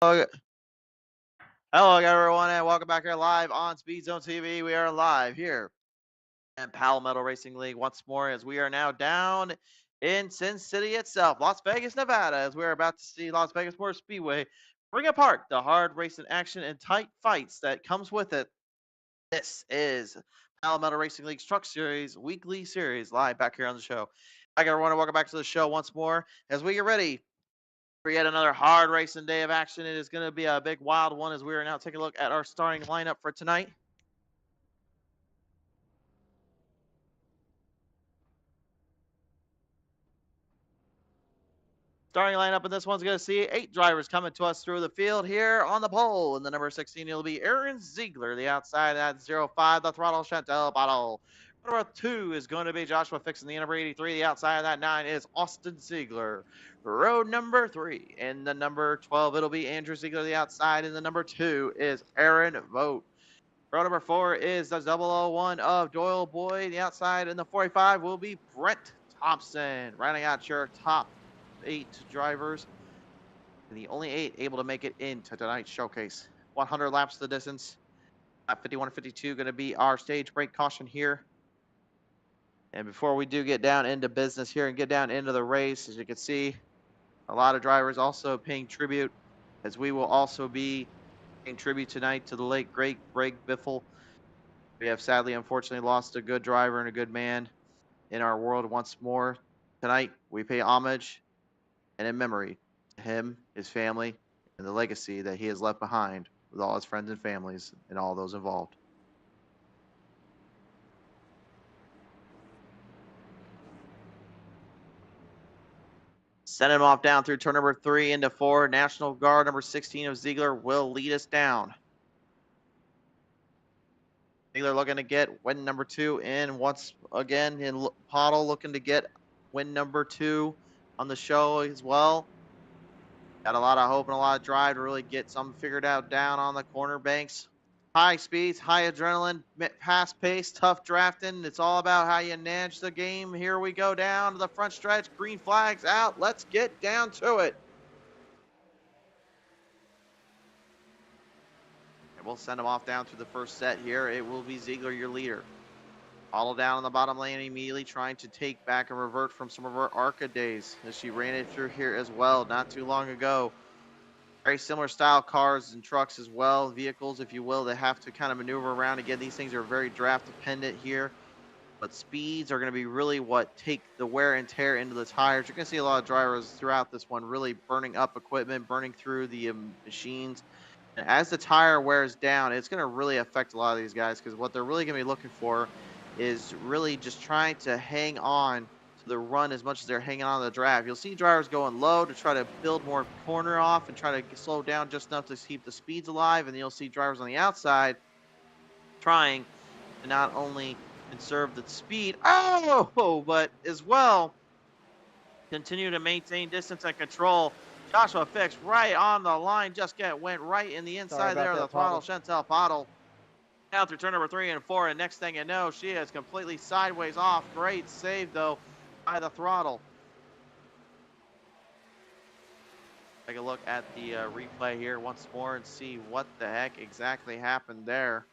Hello, hello everyone, and welcome back here live on Speed Zone TV. We are live here in Palmetto Racing League once more as we are now down in Sin City itself, Las Vegas, Nevada, as we are about to see Las Vegas Motor Speedway bring apart the hard racing action and tight fights that comes with it. This is Palmetto Racing League's Truck Series weekly series live back here on the show. Hi everyone, and welcome back to the show once more as we get ready for yet another hard racing day of action. It is going to be a big wild one as we are now taking a look at our starting lineup for tonight. Starting lineup in this one's going to see 8 drivers coming to us through the field here on the pole. In the number 16, it'll be Aaron Ziegler. The outside at 05, the throttle, Chantel Bottle. Number 2 is going to be Joshua Fixon. The number 83, the outside of that 9 is Austin Ziegler. Road number 3. In the number 12, it'll be Andrew Ziegler. The outside. And the number 2 is Aaron Vogt. Row number 4 is the 001 of Doyle Boyd. The outside in the 45 will be Brent Thompson. Rounding out your top 8 drivers. And the only 8 able to make it into tonight's showcase. 100 laps the distance. Lap 51 and 52 going to be our stage break caution here. And before we do get down into business here and get down into the race, as you can see, a lot of drivers also paying tribute, as we will also be paying tribute tonight to the late great Greg Biffle. We have sadly, unfortunately, lost a good driver and a good man in our world once more. Tonight, we pay homage and in memory to him, his family, and the legacy that he has left behind with all his friends and families and all those involved. Send him off down through turn number 3 into 4. National Guard number 16 of Ziegler will lead us down. Ziegler looking to get win number 2 in once again. And Pottle looking to get win number 2 on the show as well. Got a lot of hope and a lot of drive to really get something figured out down on the corner banks. High speeds, high adrenaline, fast pace, tough drafting. It's all about how you manage the game. Here we go down to the front stretch. Green flags out. Let's get down to it. And we'll send him off down through the first set here. It will be Ziegler, your leader. All down on the bottom lane immediately, trying to take back and revert from some of her ARCA days as she ran it through here as well not too long ago. Very similar style cars and trucks as well, vehicles, if you will, that have to kind of maneuver around. Again, these things are very draft dependent here, but speeds are going to be really what take the wear and tear into the tires. You're going to see a lot of drivers throughout this one really burning up equipment, burning through the machines. And as the tire wears down, it's going to really affect a lot of these guys because what they're really going to be looking for is really just trying to hang on to the run as much as they're hanging on to the draft. You'll see drivers going low to try to build more corner off and try to slow down just enough to keep the speeds alive. And then you'll see drivers on the outside trying to not only conserve the speed, but as well continue to maintain distance and control. Joshua Fix right on the line, just went right in the inside there of the throttle. Chantel Pottle down through turn number 3 and 4, and next thing you know, she is completely sideways off. Great save, though, by the throttle. Take a look at the replay here once more and see what the heck exactly happened there.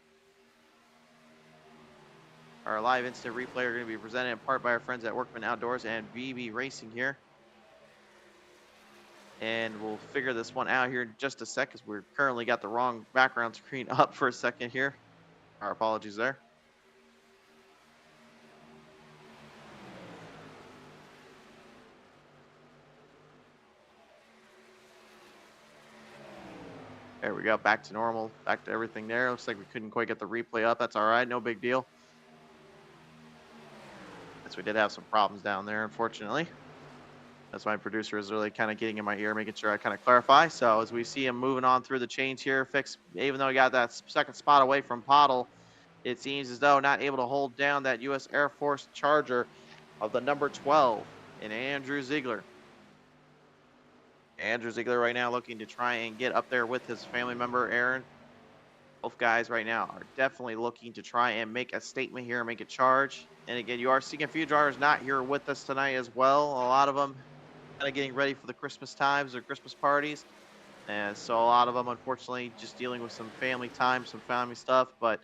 Our live instant replay are going to be presented in part by our friends at Workman Outdoors and BB Racing here. And we'll figure this one out here in just a sec because we've currently got the wrong background screen up for a second here. Our apologies there. There we go, back to normal, back to everything there. Looks like we couldn't quite get the replay up. That's all right, no big deal. Yes, we did have some problems down there, unfortunately. That's my producer is really kind of getting in my ear, making sure I kind of clarify. So as we see him moving on through the chains here, Fix, even though he got that second spot away from Pottle, it seems as though not able to hold down that U.S. Air Force Charger of the number 12 in Andrew Ziegler. Andrew Ziegler right now looking to try and get up there with his family member, Aaron. Both guys right now are definitely looking to try and make a statement here and make a charge. And again, you are seeing a few drivers not here with us tonight as well. A lot of them kind of getting ready for the Christmas times or Christmas parties. And so a lot of them, unfortunately, just dealing with some family time, some family stuff. But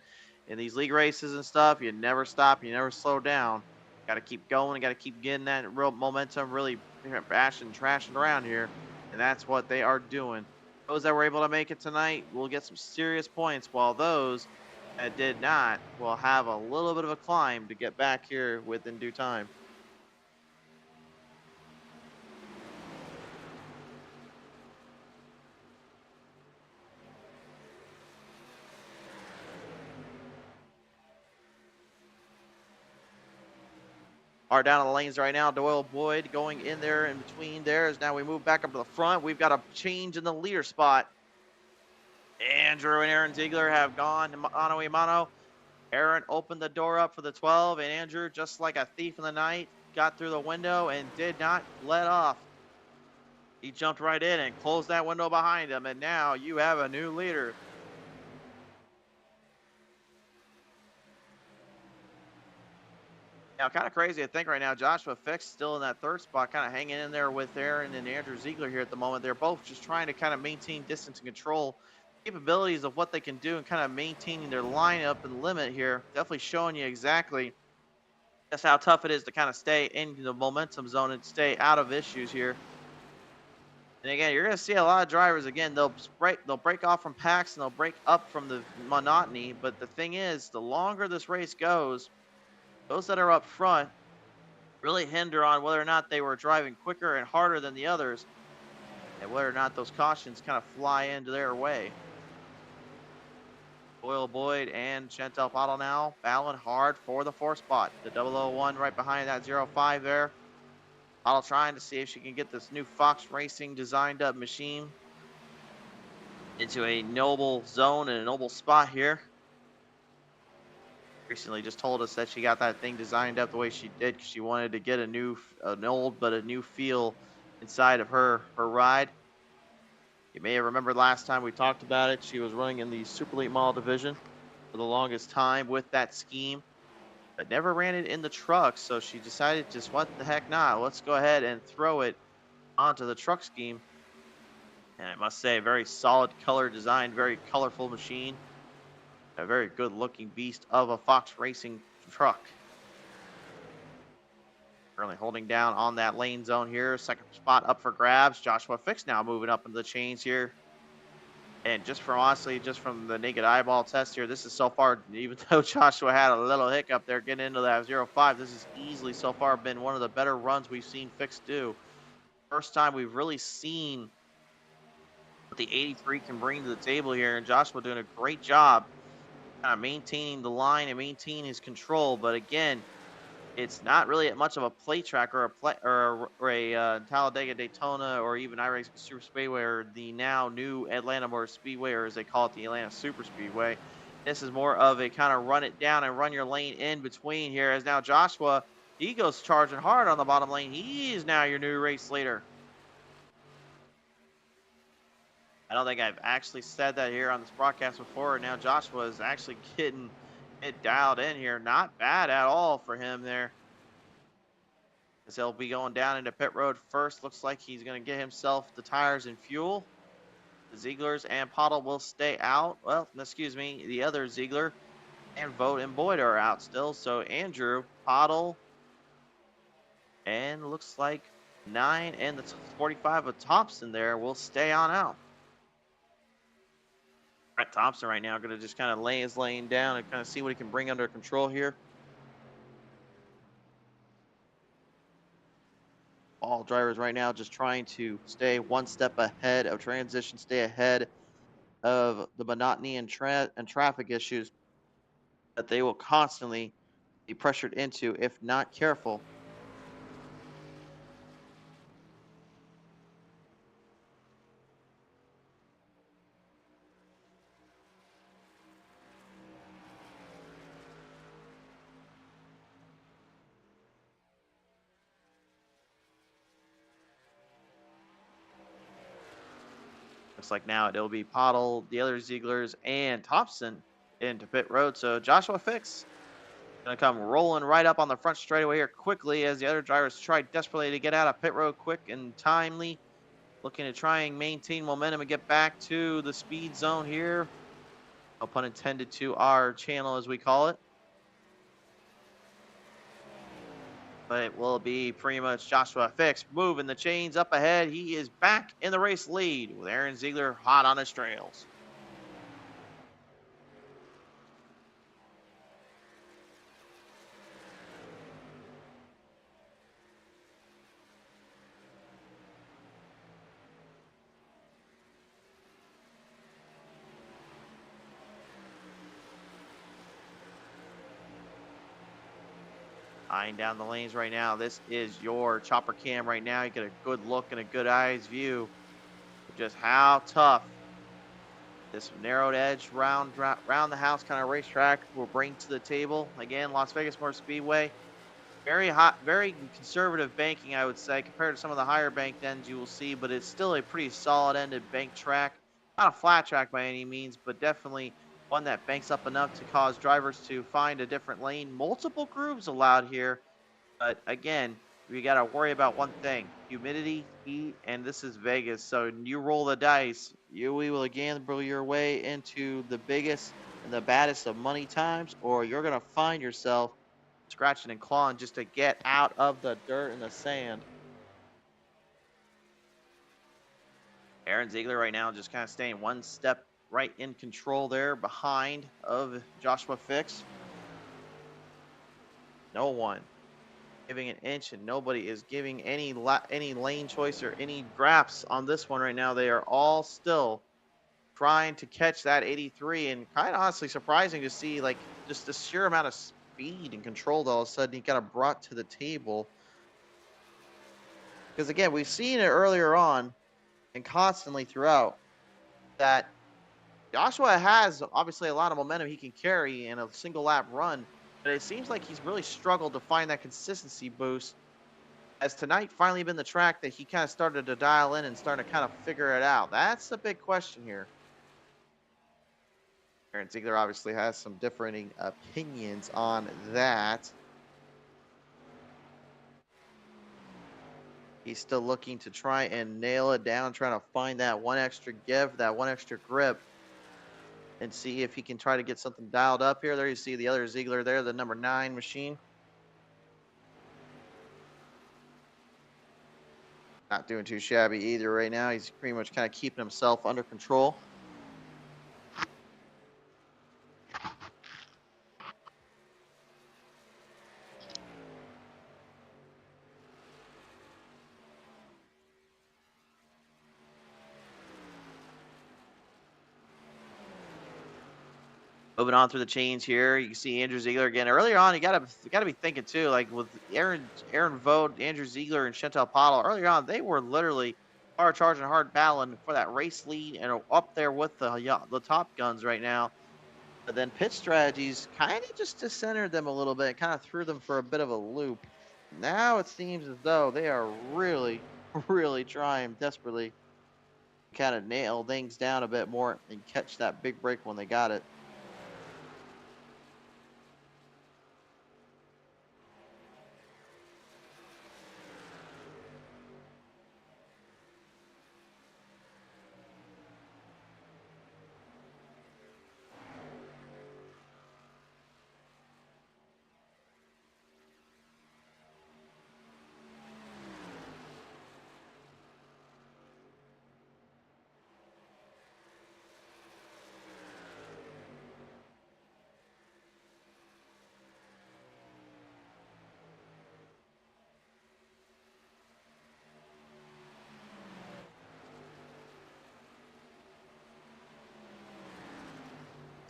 in these league races and stuff, you never stop, you never slow down. Got to keep going, got to keep getting that real momentum, really bashing, trashing around here. And that's what they are doing. Those that were able to make it tonight will get some serious points, while those that did not will have a little bit of a climb to get back here within due time. Are down the lanes right now. Doyle Boyd going in there in between there as now we move back up to the front. We've got a change in the leader spot. Andrew and Aaron Ziegler have gone mano a mano. Aaron opened the door up for the 12, and Andrew, just like a thief in the night, got through the window and did not let off. He jumped right in and closed that window behind him, and now you have a new leader. Now, kind of crazy to think right now, Joshua Fix still in that third spot, kind of hanging in there with Aaron and Andrew Ziegler here at the moment. They're both just trying to kind of maintain distance and control capabilities of what they can do and kind of maintaining their lineup and limit here. Definitely showing you exactly just how tough it is to kind of stay in the momentum zone and stay out of issues here. And again, you're going to see a lot of drivers. Again, they'll break off from packs and they'll break up from the monotony. But the thing is, the longer this race goes, those that are up front really hinder on whether or not they were driving quicker and harder than the others, and whether or not those cautions kind of fly into their way. Doyle Boyd and Chantel Pottle now battling hard for the fourth spot. The 001 right behind that 05 there. Pottle trying to see if she can get this new Fox Racing designed up machine into a noble zone and a noble spot here. Recently just told us that she got that thing designed up the way she did because she wanted to get an old but a new feel inside of her ride. You may have remembered last time we talked about it, she was running in the Super Elite Model division for the longest time with that scheme, but never ran it in the truck. So she decided, just what the heck not? Let's go ahead and throw it onto the truck scheme. And I must say, very solid color design, very colorful machine, a very good looking beast of a Fox Racing truck. Currently holding down on that lane zone here. Second spot up for grabs. Joshua Fix now moving up into the chains here. And just from the naked eyeball test here, this is so far, even though Joshua had a little hiccup there getting into that 05, this has easily so far been one of the better runs we've seen Fix do. First time we've really seen what the 83 can bring to the table here, and Joshua doing a great job kind of maintaining the line and maintaining his control. But again, it's not really much of a play track or a Talladega Daytona or even iRacing Super Speedway or the now new Atlanta Motor Speedway, or as they call it, the Atlanta Super Speedway. This is more of a kind of run it down and run your lane in between here, as now Joshua, he goes charging hard on the bottom lane. He is now your new race leader. I don't think I've actually said that here on this broadcast before. Now Joshua is actually getting it dialed in here. Not bad at all for him there. As he'll be going down into pit road first. Looks like he's going to get himself the tires and fuel. The Zieglers and Pottle will stay out. Well, excuse me, the other Ziegler and Vogt and Boyd are out still. So Andrew, Pottle, and looks like 9 and the 45 of Thompson there will stay on out. Brett Thompson right now going to just kind of lay his lane down and kind of see what he can bring under control here. All drivers right now just trying to stay one step ahead of transition, stay ahead of the monotony and traffic issues that they will constantly be pressured into if not careful. Looks like now it'll be Pottle, the other Zieglers, and Thompson into pit road. So Joshua Fix going to come rolling right up on the front straightaway here quickly as the other drivers try desperately to get out of pit road quick and timely. looking to try and maintain momentum and get back to the speed zone here. No pun intended to our channel, as we call it. But it will be pretty much Joshua Fix moving the chains up ahead. He is back in the race lead with Aaron Ziegler hot on his trails. Eyeing down the lanes right now. This is your chopper cam right now. You get a good look and a good eyes view of just how tough this narrowed edge round the house kind of racetrack will bring to the table. Again, Las Vegas Motor Speedway, very hot, very conservative banking, I would say, compared to some of the higher banked ends you will see, but it's still a pretty solid ended bank track. Not a flat track by any means, but definitely one that banks up enough to cause drivers to find a different lane. Multiple grooves allowed here, but again, we got to worry about one thing: humidity, heat, and this is Vegas. So you roll the dice, we will gamble your way into the biggest and the baddest of money times, or you're going to find yourself scratching and clawing just to get out of the dirt and the sand. Aaron Ziegler right now just kind of staying one step right in control there behind of Joshua Fix. No one giving an inch, and nobody is giving any lane choice or any graps on this one right now. They are all still trying to catch that 83, and kind of honestly surprising to see like just the sheer amount of speed and control that all of a sudden he kind of brought to the table. Because again, we've seen it earlier on and constantly throughout that Joshua has obviously a lot of momentum he can carry in a single lap run, but it seems like he's really struggled to find that consistency boost. Has tonight finally been the track that he kind of started to dial in and starting to kind of figure it out? That's the big question here. Aaron Ziegler obviously has some differing opinions on that. He's still looking to try and nail it down, trying to find that one extra give, that one extra grip, and see if he can try to get something dialed up here. There you see the other Ziegler there, the number 9 machine. Not doing too shabby either right now. He's pretty much kind of keeping himself under control. Moving on through the chains here, you can see Andrew Ziegler again. Earlier on, you gotta be thinking too, like with Aaron Vogt, Andrew Ziegler, and Chantal Pottle. Earlier on, they were literally hard charging, hard battling for that race lead, and are up there with the top guns right now. But then pitch strategies kind of just discentered them a little bit, kind of threw them for a bit of a loop. Now it seems as though they are really, really trying desperately to kind of nail things down a bit more and catch that big break when they got it.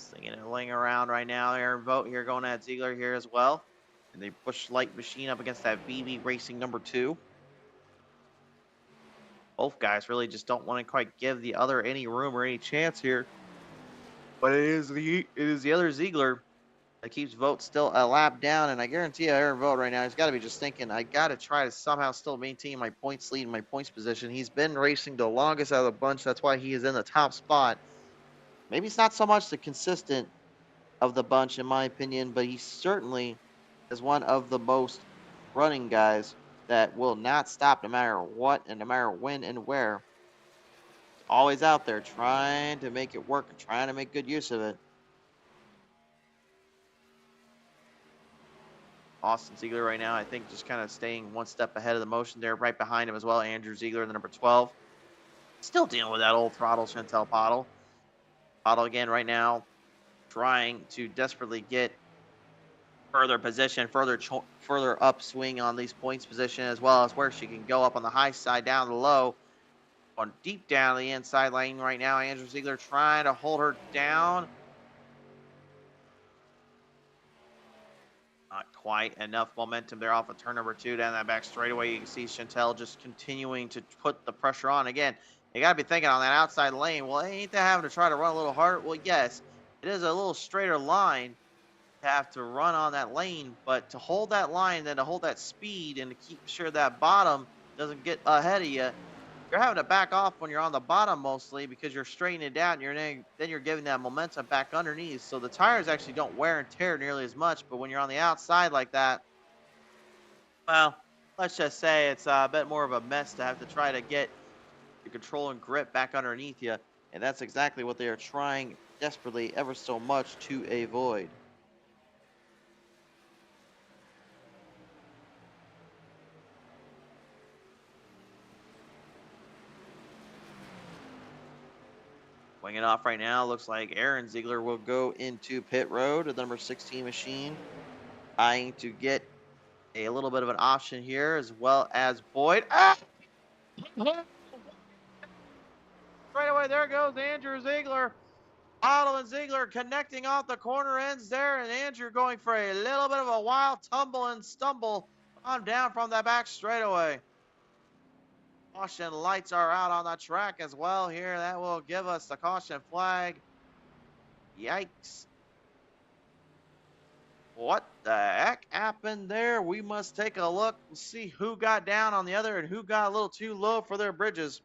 Slinging and laying around right now. Aaron Vogt here going at Ziegler here as well. And they push light machine up against that BB Racing number 2. Both guys really just don't want to quite give the other any room or any chance here. But it is the other Ziegler that keeps Vogt still a lap down, and I guarantee you, Aaron Vogt right now, he's got to be just thinking, I got to try to somehow still maintain my points lead and my points position. He's been racing the longest out of the bunch. That's why he is in the top spot. Maybe it's not so much the consistent of the bunch, in my opinion, but he certainly is one of the most running guys that will not stop no matter what and no matter when and where. Always out there trying to make it work and trying to make good use of it. Austin Ziegler right now, I think, just kind of staying one step ahead of the motion there, right behind him as well. Andrew Ziegler, the number 12. Still dealing with that old throttle, Chantel Pottle. Pottle again right now, trying to desperately get further position, further upswing on these points position, as well as where she can go up on the high side, down the low, on deep down the inside lane right now. Andrew Ziegler trying to hold her down. Not quite enough momentum there off of turn number 2 down that back straightaway. You can see Chantel just continuing to put the pressure on. Again, you got to be thinking on that outside lane, well, ain't that having to try to run a little harder? Well, yes, it is a little straighter line to have to run on that lane, but to hold that line, then to hold that speed and to keep sure that bottom doesn't get ahead of you, you're having to back off when you're on the bottom mostly because you're straightening it down. Then you're giving that momentum back underneath. So the tires actually don't wear and tear nearly as much. But when you're on the outside like that, well, let's just say it's a bit more of a mess to have to try to get your control and grip back underneath you. And that's exactly what they are trying desperately ever so much to avoid. Winging off right now, looks like Aaron Ziegler will go into pit road, the number 16 machine, trying to get a little bit of an option here, as well as Boyd. Ah! Right away, there goes Andrew Ziegler. Otto and Ziegler connecting off the corner ends there, and Andrew going for a little bit of a wild tumble and stumble on down from that back straightaway. Caution lights are out on the track as well here. That will give us the caution flag. Yikes. What the heck happened there? We must take a look and see who got down on the other and who got a little too low for their bridges.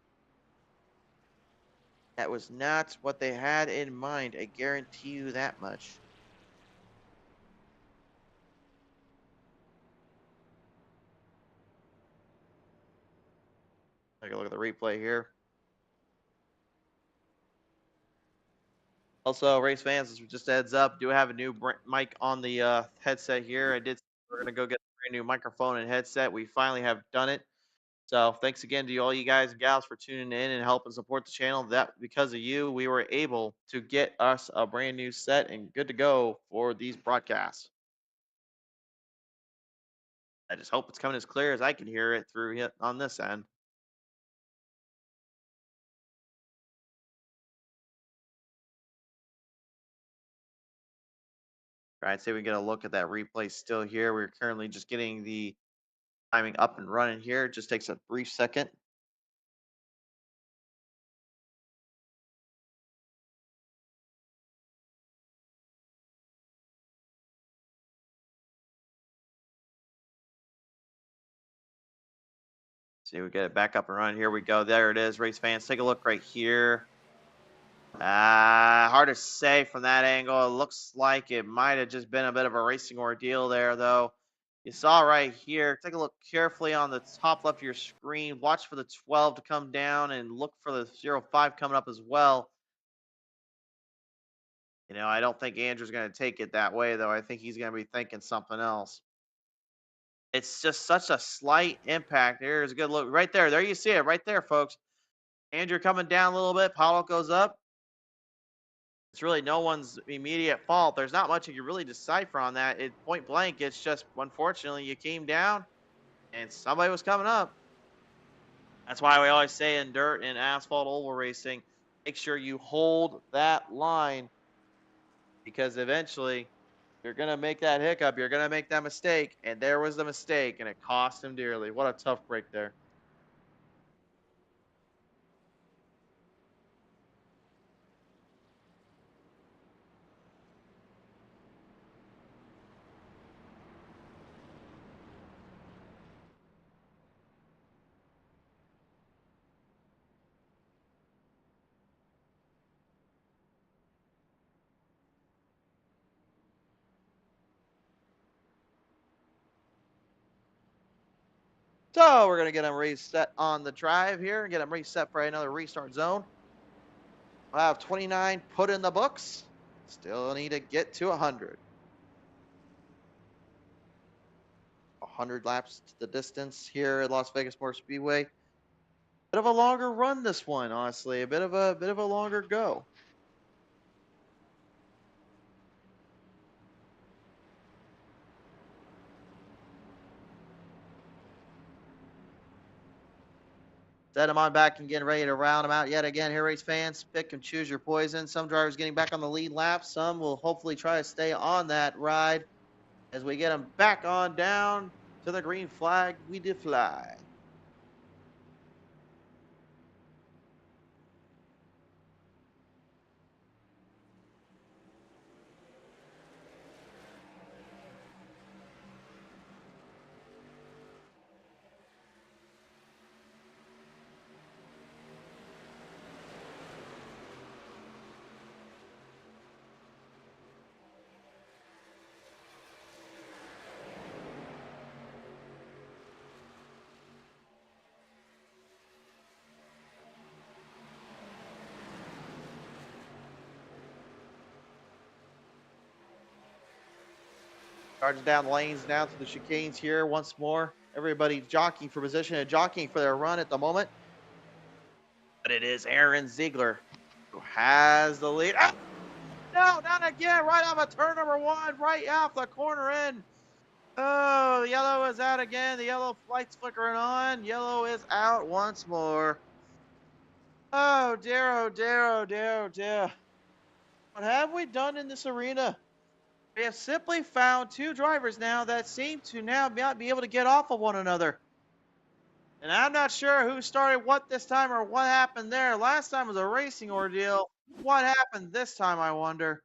That was not what they had in mind. I guarantee you that much. Take a look at the replay here. Also, race fans, just a heads up, do have a new mic on the headset here. We're going to go get a brand new microphone and headset. We finally have done it. So thanks again to all you guys and gals for tuning in and helping support the channel. That because of you, we were able to get us a brand new set and good to go for these broadcasts. I just hope it's coming as clear as I can hear it through it on this end. All right, see if we get a look at that replay still here. We're currently just getting the timing up and running here. It just takes a brief second. See, we get it back up and running. Here we go. There it is, race fans. Take a look right here. Hard to say from that angle. It looks like it might have just been a bit of a racing ordeal there, though. You saw right here. Take a look carefully on the top left of your screen. Watch for the 12 to come down and look for the 05 coming up as well. You know, I don't think Andrew's going to take it that way, though. I think he's going to be thinking something else. It's just such a slight impact. There's a good look right there. There you see it right there, folks. Andrew coming down a little bit. Paulo goes up. It's really no one's immediate fault. There's not much you can really decipher on that. It point blank. It's just unfortunately you came down and somebody was coming up. That's why we always say in dirt and asphalt oval racing, make sure you hold that line because eventually you're gonna make that hiccup. You're gonna make that mistake, and there was the mistake, and it cost him dearly. What a tough break there. So we're gonna get him reset on the drive here and get him reset for another restart zone. I have 29 put in the books. Still need to get to 100. 100 laps to the distance here at Las Vegas Motor Speedway. Bit of a longer run this one, honestly. A bit of a longer go. Set him on back and getting ready to round him out yet again. Here, race fans, pick and choose your poison. Some drivers getting back on the lead lap. Some will hopefully try to stay on that ride as we get them back on down to the green flag. We did fly. Charging down lanes now to the chicanes here once more. Everybody jockeying for position and jockeying for their run at the moment. But it is Aaron Ziegler who has the lead. Ah, no, not again. Right off of turn number one, right off the corner end. Oh, yellow is out again. The yellow light's flickering on. Yellow is out once more. Oh dear, oh dear, oh dear, oh dear. What have we done in this arena? We have simply found two drivers now that seem to now not be able to get off of one another. And I'm not sure who started what this time or what happened there. Last time was a racing ordeal. What happened this time, I wonder?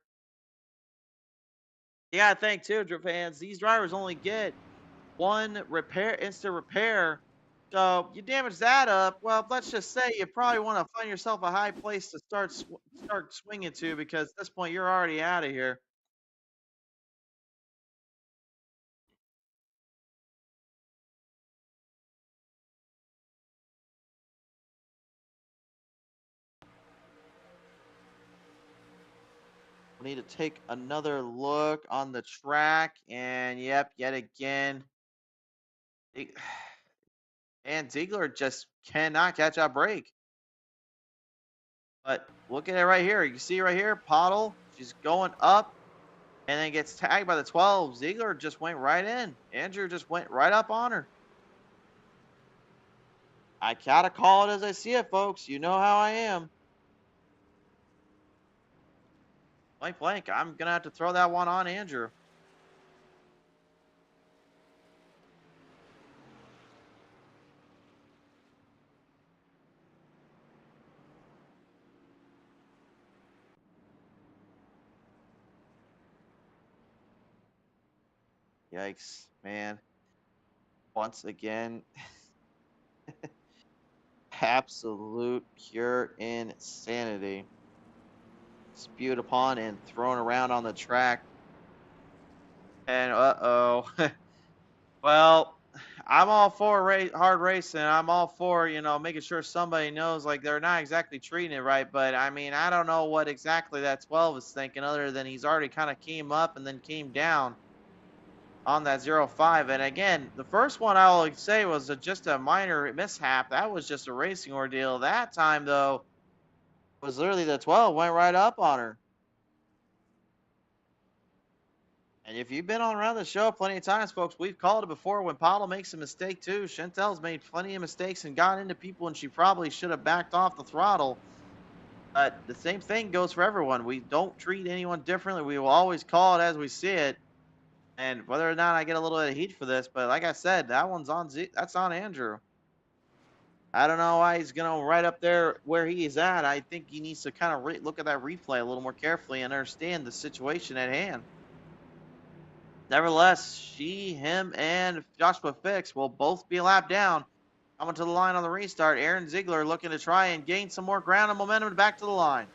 Yeah, I think too, fans. These drivers only get one repair, instant repair. So you damage that up. Well, let's just say you probably want to find yourself a high place to start swinging to because at this point you're already out of here. We need to take another look on the track, and yep, yet again, Zieg- and Ziegler just cannot catch that break. But look at it right here. You see right here, Pottle, she's going up and then gets tagged by the 12. Ziegler just went right in. Andrew just went right up on her. I gotta call it as I see it, folks. You know how I am. Blank, blank. I'm gonna have to throw that one on Andrew. Yikes, man. Once again, absolute pure insanity. Spewed upon and thrown around on the track. And uh-oh. Well, I'm all for hard racing. I'm all for, making sure somebody knows like they're not exactly treating it right. But I mean, I don't know what exactly that 12 is thinking other than he's already kind of came up and then came down on that 05. And again, the first one I'll say was just a minor mishap. That was just a racing ordeal. That time, though, was literally the 12 went right up on her. And if you've been on around the show plenty of times, folks, we've called it before when Paolo makes a mistake too. Chantel's made plenty of mistakes and got into people, and she probably should have backed off the throttle. But the same thing goes for everyone. We don't treat anyone differently. We will always call it as we see it. And whether or not I get a little bit of heat for this, but like I said, that one's on that's on Andrew. I don't know why he's going right up there where he is at. I think he needs to kind of look at that replay a little more carefully and understand the situation at hand. Nevertheless, him, and Joshua Fix will both be lapped down. Coming to the line on the restart. Aaron Ziegler looking to try and gain some more ground and momentum back to the line.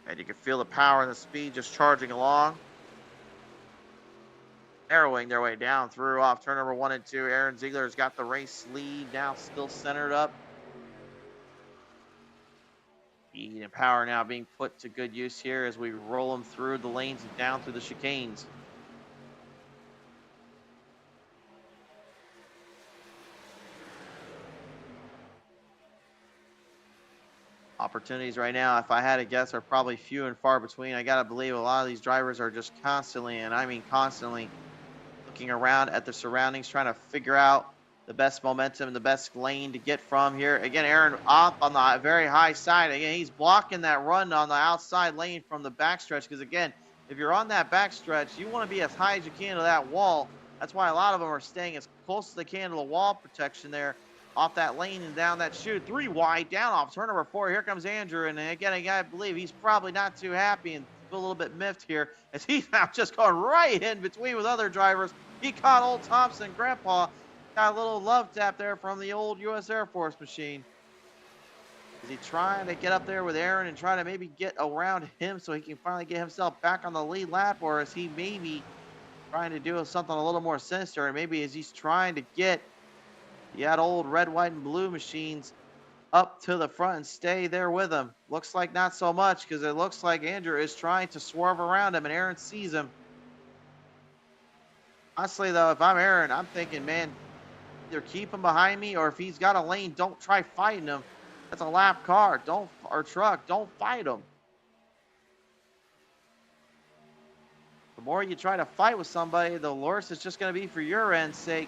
And you can feel the power and the speed just charging along. arrowing their way down through off turn number 1 and 2. Aaron Ziegler's got the race lead now, still centered up. Speed and power now being put to good use here as we roll them through the lanes and down through the chicanes. Opportunities right now, if I had to guess, are probably few and far between. I got to believe a lot of these drivers are just constantly, and I mean constantly, looking around at the surroundings, trying to figure out the best momentum, the best lane to get from here. Again, Aaron up on the very high side. Again, he's blocking that run on the outside lane from the backstretch because, again, if you're on that backstretch, you want to be as high as you can to that wall. That's why a lot of them are staying as close as they can to the wall protection there off that lane and down that chute. 3 wide down off turn number 4. Here comes Andrew. And again, I believe he's probably not too happy and a little bit miffed here as he's now just going right in between with other drivers. He caught old Thompson. Grandpa got a little love tap there from the old U.S. Air Force machine. Is he trying to get up there with Aaron and try to maybe get around him so he can finally get himself back on the lead lap? Or is he maybe trying to do something a little more sinister? And maybe is he's trying to get that old red, white, and blue machines up to the front and stay there with him? Looks like not so much because it looks like Andrew is trying to swerve around him and Aaron sees him. Honestly, though, if I'm Aaron, I'm thinking, man, either keep him behind me or if he's got a lane, don't try fighting him. That's a lap car, or truck. Don't fight him. The more you try to fight with somebody, the worse it's just going to be for your end's sake,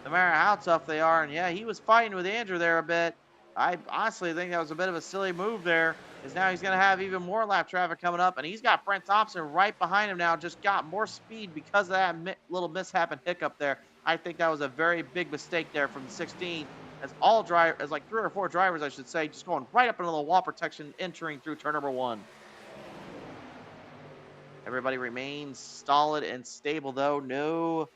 no matter how tough they are. And yeah, he was fighting with Andrew there a bit. I honestly think that was a bit of a silly move there, because now he's going to have even more lap traffic coming up, and he's got Brent Thompson right behind him now, just got more speed because of that little mishap and hiccup there. I think that was a very big mistake there from the 16, as like 3 or 4 drivers, I should say, just going right up into the wall protection, entering through turn number 1. Everybody remains solid and stable, though. No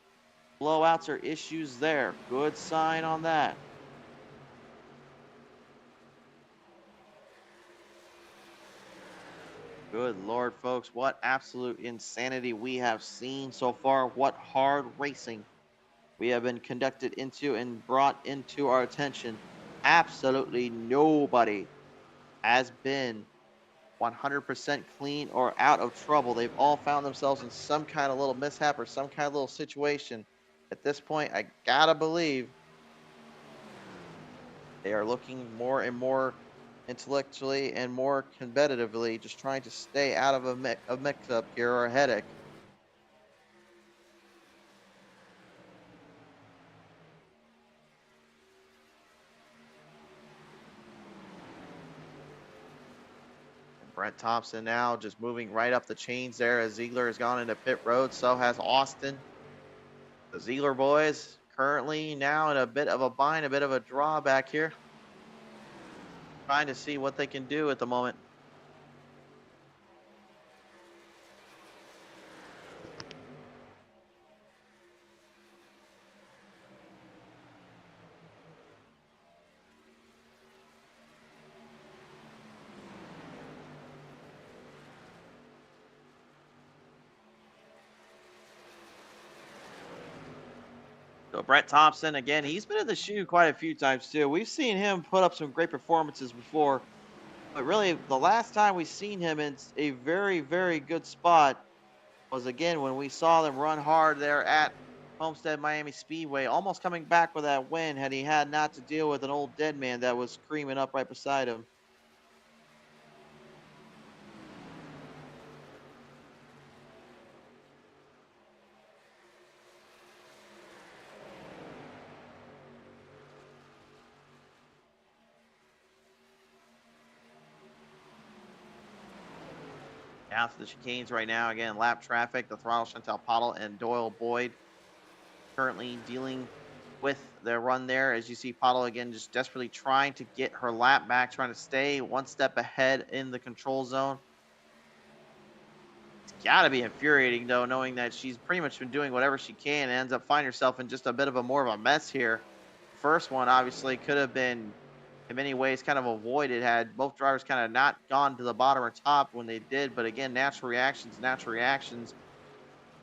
blowouts or issues there. Good sign on that. Good Lord, folks. What absolute insanity we have seen so far. What hard racing we have been conducted into and brought into our attention. Absolutely nobody has been 100% clean or out of trouble. They've all found themselves in some kind of little mishap or some kind of little situation. At this point, I gotta believe they are looking more and more intellectually and more competitively, just trying to stay out of a mix-up here or a headache. Brent Thompson now just moving right up the chains there as Ziegler has gone into pit road. So has Austin. The Ziegler boys currently now in a bit of a bind, a bit of a drawback here. Trying to see what they can do at the moment. So Brent Thompson, again, he's been in the shoe quite a few times too. We've seen him put up some great performances before, but really the last time we seen him in a very, very good spot was again when we saw them run hard there at Homestead Miami Speedway, almost coming back with that win had he had not to deal with an old dead man that was screaming up right beside him. Out to the chicanes right now. Again, lap traffic, the throttle Chantal Pottle and Doyle Boyd currently dealing with their run there. As you see Pottle again just desperately trying to get her lap back, trying to stay one step ahead in the control zone. It's got to be infuriating, though, knowing that she's pretty much been doing whatever she can and ends up finding herself in just a bit of a more of a mess here. First one obviously could have been in many ways kind of avoided had both drivers kind of not gone to the bottom or top when they did. But again, natural reactions.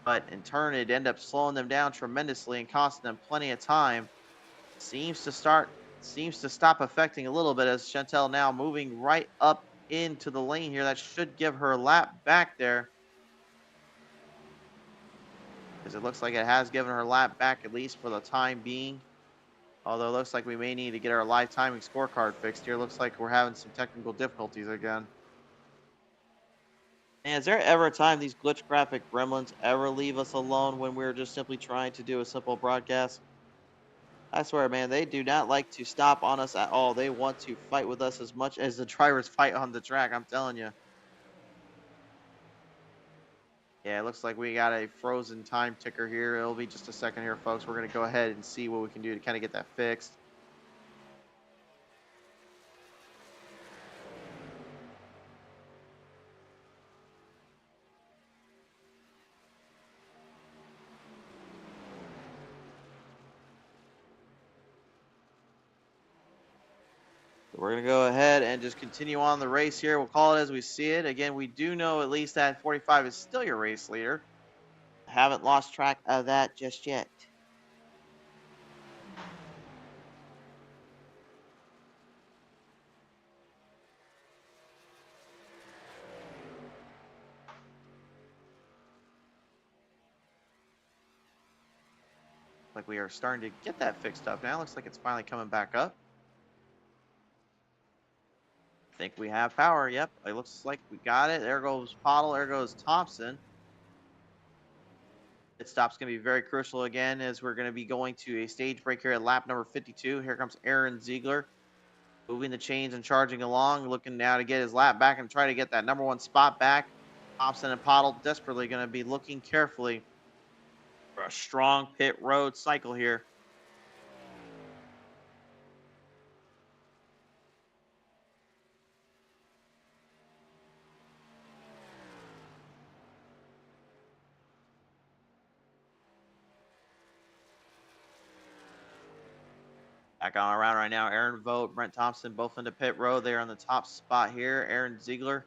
but in turn, it ended up slowing them down tremendously and costing them plenty of time. Seems to start, seems to stop affecting a little bit as Chantel now moving right up into the lane here. That should give her a lap back there, because it looks like it has given her lap back at least for the time being. Although it looks like we may need to get our live timing scorecard fixed here. Looks like we're having some technical difficulties again. And is there ever a time these glitch graphic gremlins ever leave us alone when we're just simply trying to do a simple broadcast? I swear, man, they do not like to stop on us at all. They want to fight with us as much as the drivers fight on the track. I'm telling you. Yeah, it looks like we got a frozen time ticker here. It'll be just a second here, folks. We're going to go ahead and see what we can do to kind of get that fixed. We're going to go ahead and just continue on the race here. We'll call it as we see it. Again, we do know at least that 45 is still your race leader. Haven't lost track of that just yet. Like we are starting to get that fixed up now. Looks like it's finally coming back up. Think we have power. Yep, it looks like we got it. There goes Pottle. There goes Thompson. Pit stop's going to be very crucial again as we're going to be going to a stage break here at lap number 52. Here comes Aaron Ziegler moving the chains and charging along, looking now to get his lap back and try to get that number one spot back. Thompson and Pottle desperately going to be looking carefully for a strong pit road cycle here. Back on around right now, Aaron Vogt, Brent Thompson, both into pit road. They're on the top spot here. Aaron Ziegler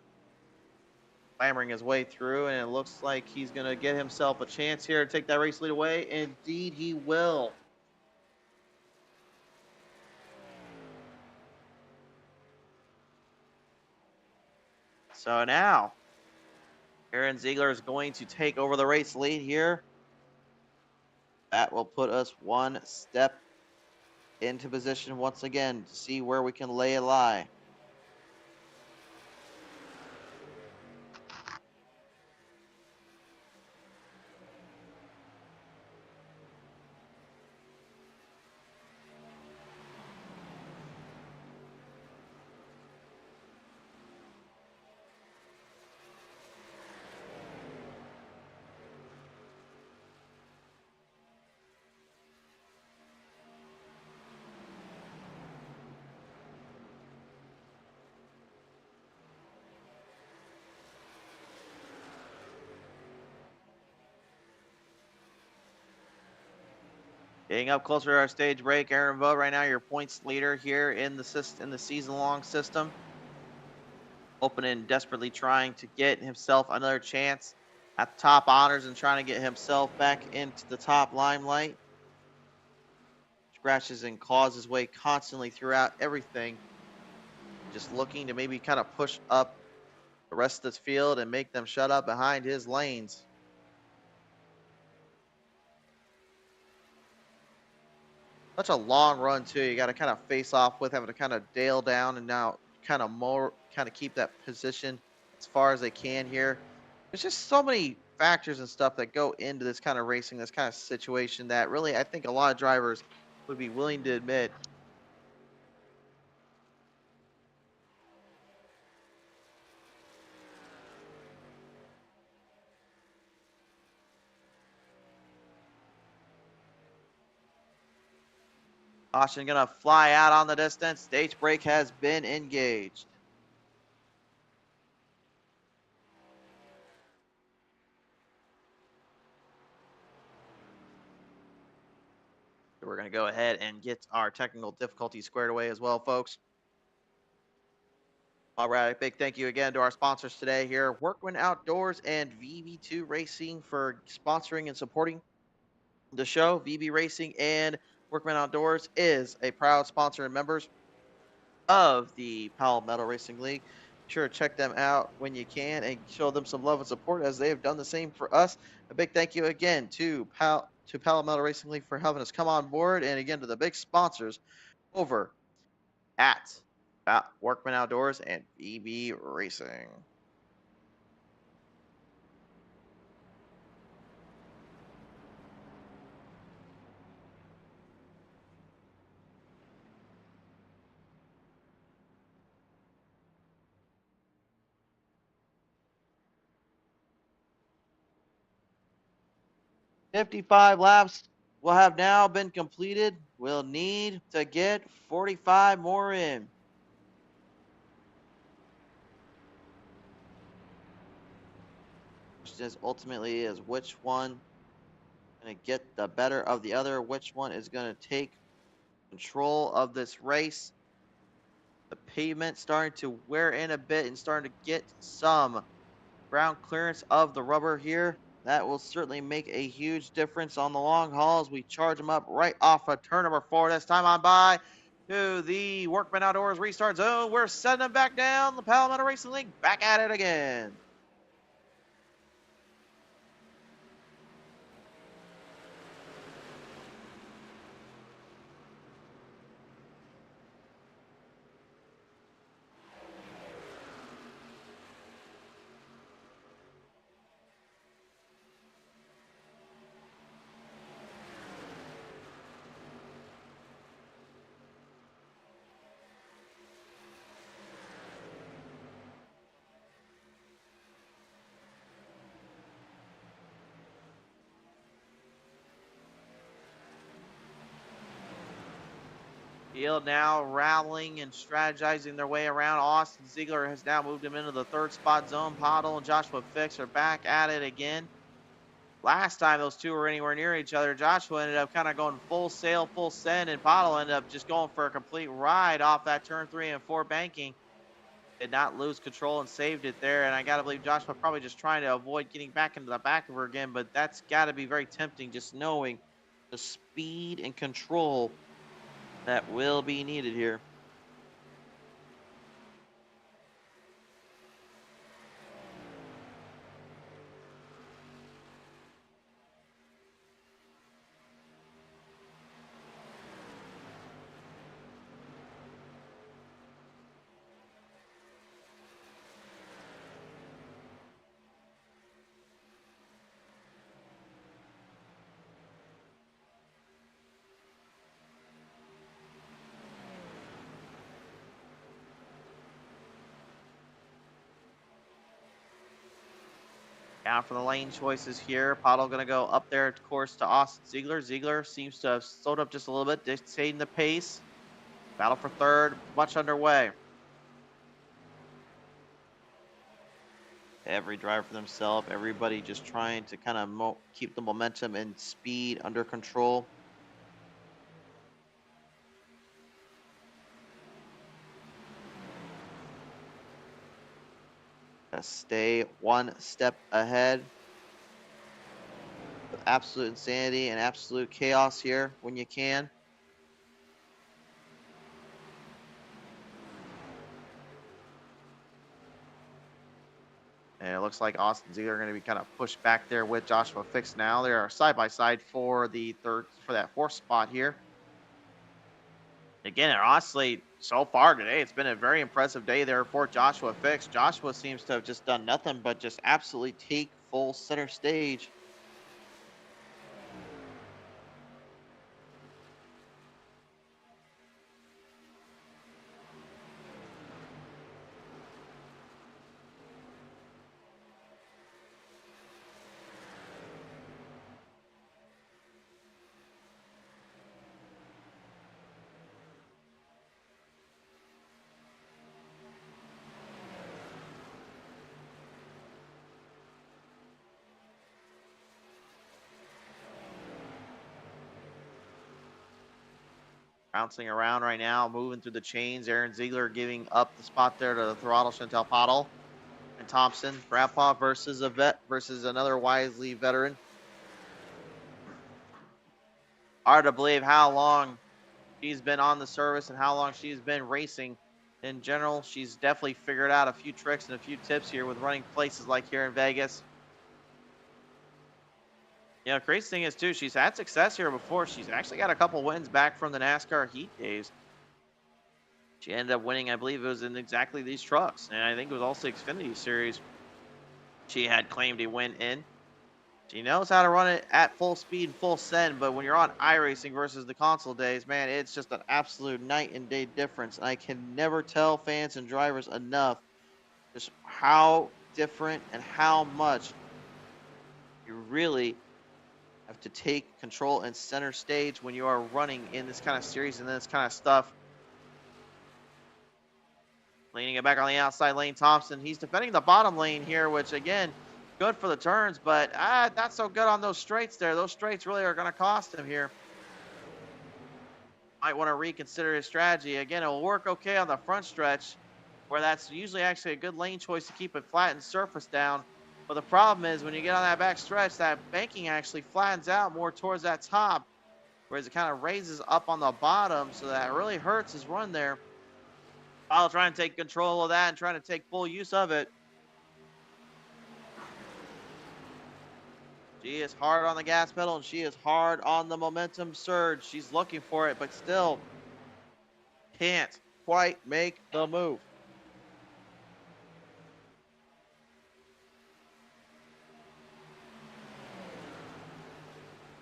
clambering his way through, and it looks like he's going to get himself a chance here to take that race lead away. Indeed, he will. So now, Aaron Ziegler is going to take over the race lead here. That will put us one step into position once again to see where we can lay a lie. Getting up closer to our stage break, Aaron Vogt right now your points leader here in the season-long system. Opening, desperately trying to get himself another chance at the top honors and trying to get himself back into the top limelight. Scratches and claws his way constantly throughout everything. Just looking to maybe kind of push up the rest of this field and make them shut up behind his lanes. Such a long run too. You got to kind of face off with, having to kind of dale down and now kind of keep that position as far as they can here. There's just so many factors and stuff that go into this kind of racing, this kind of situation that really I think a lot of drivers would be willing to admit. Caution gonna fly out on the distance. Stage brake has been engaged. We're gonna go ahead and get our technical difficulties squared away as well, folks. All right, big thank you again to our sponsors today here, Workman Outdoors and VB2 Racing for sponsoring and supporting the show. VB Racing and Workman Outdoors is a proud sponsor and members of the Palmetto Racing League. Sure, check them out when you can and show them some love and support as they have done the same for us. A big thank you again to Palmetto Racing League for helping us come on board, and again to the big sponsors over at Workman Outdoors and VB Racing. 55 laps will have now been completed. We'll need to get 45 more in. Question is ultimately is which one going to get the better of the other, which one is going to take control of this race. The pavement starting to wear in a bit and starting to get some ground clearance of the rubber here. That will certainly make a huge difference on the long haul as we charge them up right off of turn number 4. This time on by to the Workman Outdoors restart zone. We're setting them back down. The Palmetto Racing League back at it again. Field now rallying and strategizing their way around. Austin Ziegler has now moved him into the third spot zone. Pottle and Joshua Fix are back at it again. Last time those two were anywhere near each other, Joshua ended up kind of going full sail, full send, and Pottle ended up just going for a complete ride off that turn 3 and 4 banking. Did not lose control and saved it there. And I got to believe Joshua probably just trying to avoid getting back into the back of her again, but that's got to be very tempting just knowing the speed and control that will be needed here. Down for the lane choices here. Pottle going to go up there, of course, to Austin Ziegler. Ziegler seems to have slowed up just a little bit, dictating the pace. Battle for third, much underway. Every driver for themselves, everybody just trying to kind of keep the momentum and speed under control. Stay one step ahead. With absolute insanity and absolute chaos here when you can. And it looks like Austin Ziegler are going to be kind of pushed back there with Joshua Fix now. They are side by side for that fourth spot here. Again, honestly, so far today, it's been a very impressive day there for Joshua Fix. Joshua seems to have just done nothing but just absolutely take full center stage. Bouncing around right now, moving through the chains. Aaron Ziegler giving up the spot there to the throttle Chantel Pottle. And Thompson, Grandpa versus a vet versus another Wisely veteran. Hard to believe how long she's been on the service and how long she's been racing. In general, she's definitely figured out a few tricks and a few tips here with running places like here in Vegas. You know, crazy thing is too, she's had success here before. She's actually got a couple wins back from the NASCAR heat days. She ended up winning, I believe it was in exactly these trucks. And I think it was also Xfinity Series she had claimed a win in. She knows how to run it at full speed and full send, but when you're on iRacing versus the console days, man, it's just an absolute night and day difference. And I can never tell fans and drivers enough just how different and how much you really have to take control and center stage when you are running in this kind of series and this kind of stuff. Leaning it back on the outside lane, Thompson. He's defending the bottom lane here, which again, good for the turns, but not so good on those straights there. Those straights really are going to cost him here. Might want to reconsider his strategy. Again, it will work okay on the front stretch, where that's usually actually a good lane choice to keep it flat and surface down. But the problem is when you get on that back stretch, that banking actually flattens out more towards that top, whereas it kind of raises up on the bottom, so that really hurts his run there. I'll try and take control of that and trying to take full use of it. She is hard on the gas pedal and she is hard on the momentum surge. She's looking for it, but still can't quite make the move.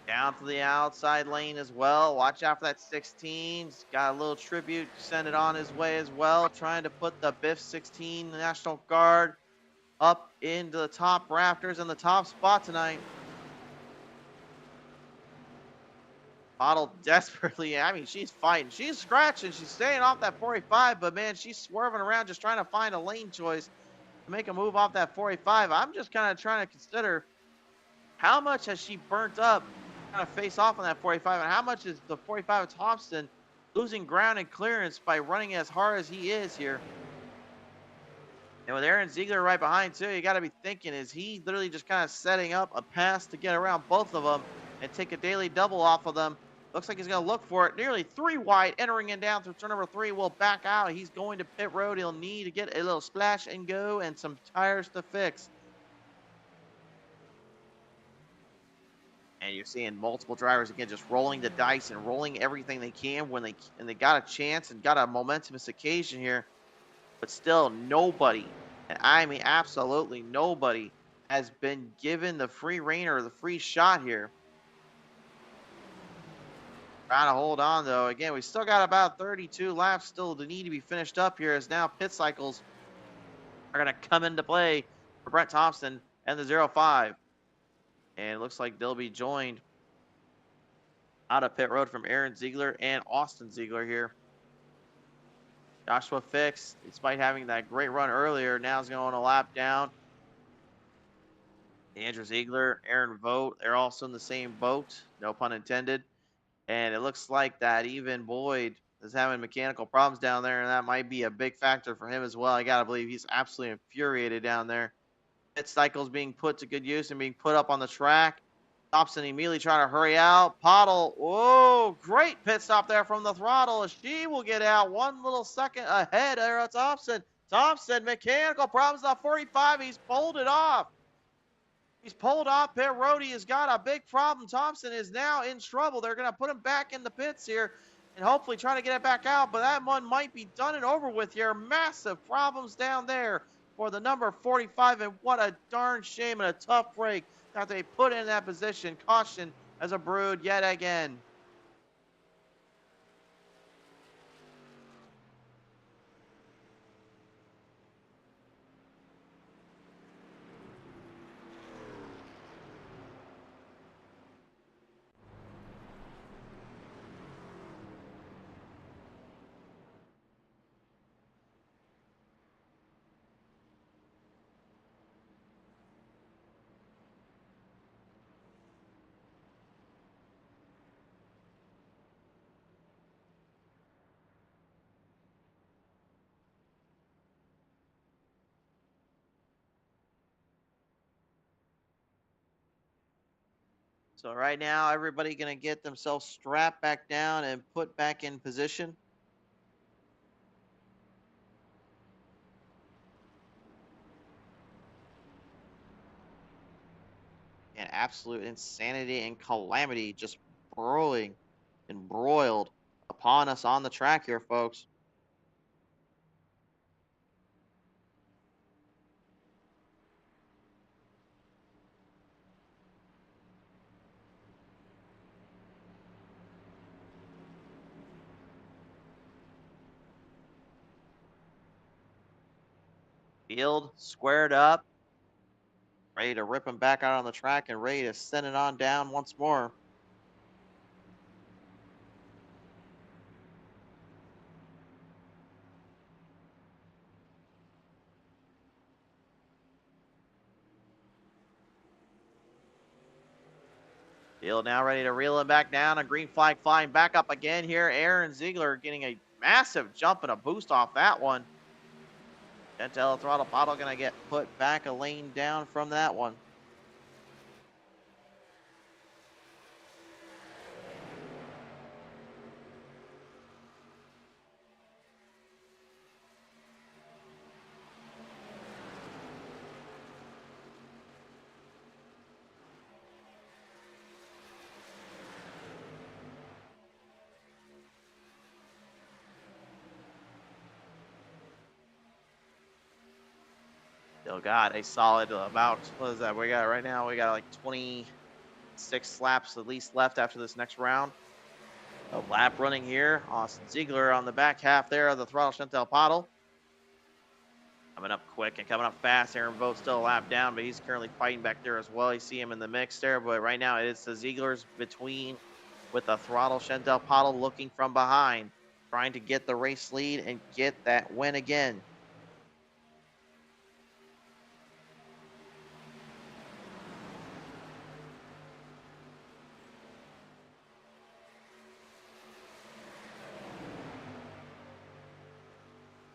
Down to the outside lane as well. Watch out for that 16. He's got a little tribute. Send it on his way as well. Trying to put the Biff 16 National Guard up into the top rafters in the top spot tonight. Bottle desperately, I mean, she's fighting. She's scratching. She's staying off that 45, but man, she's swerving around just trying to find a lane choice to make a move off that 45. I'm just kind of trying to consider how much has she burnt up trying to face off on that 45, and how much is the 45 of Thompson losing ground and clearance by running as hard as he is here. And with Aaron Ziegler right behind too, you got to be thinking, is he literally just kind of setting up a pass to get around both of them and take a daily double off of them? Looks like he's going to look for it. Nearly 3 wide, entering in down through turn number 3. Will back out. He's going to pit road. He'll need to get a little splash and go and some tires to fix. And you're seeing multiple drivers again just rolling the dice and rolling everything they can when they got a chance and got a momentous occasion here. But still, nobody, and I mean absolutely nobody, has been given the free rein or the free shot here. Trying to hold on, though. Again, we still got about 32 laps still to need to be finished up here, as now pit cycles are going to come into play for Brent Thompson and the 05. And it looks like they'll be joined out of pit road from Aaron Ziegler and Austin Ziegler here. Joshua Fix, despite having that great run earlier, now is going a lap down. Andrew Ziegler, Aaron Vogt, they're also in the same boat, no pun intended. And it looks like that even Boyd is having mechanical problems down there, and that might be a big factor for him as well. I got to believe he's absolutely infuriated down there. Pit cycles being put to good use and being put up on the track. Thompson immediately trying to hurry out. Pottle, whoa, great pit stop there from the throttle. She will get out 1 little second ahead there of Thompson. Thompson, mechanical problems on 45. He's pulled it off. He's pulled off pit road. He has got a big problem. Thompson is now in trouble. They're going to put him back in the pits here and hopefully try to get it back out. But that one might be done and over with here. Massive problems down there for the number 45. And what a darn shame and a tough break that they put in that position. Caution as a brood yet again. So right now, everybody going to get themselves strapped back down and put back in position. And absolute insanity and calamity just broiling and broiled upon us on the track here, folks. Field squared up, ready to rip him back out on the track and ready to send it on down once more. Field now ready to reel him back down. A green flag flying back up again here. Aaron Ziegler getting a massive jump and a boost off that one. Chantel Throttle Bottle going to get put back a lane down from that one. Still got a solid amount. What is that? We got right now, we got like 26 laps at least left after this next round. A lap running here. Austin Ziegler on the back half there of the Throttle Chantel Pottle. Coming up quick and coming up fast. Aaron Vogt still a lap down, but he's currently fighting back there as well. You see him in the mix there, but right now it's the Zieglers between with the Throttle Chantel Pottle looking from behind, trying to get the race lead and get that win again.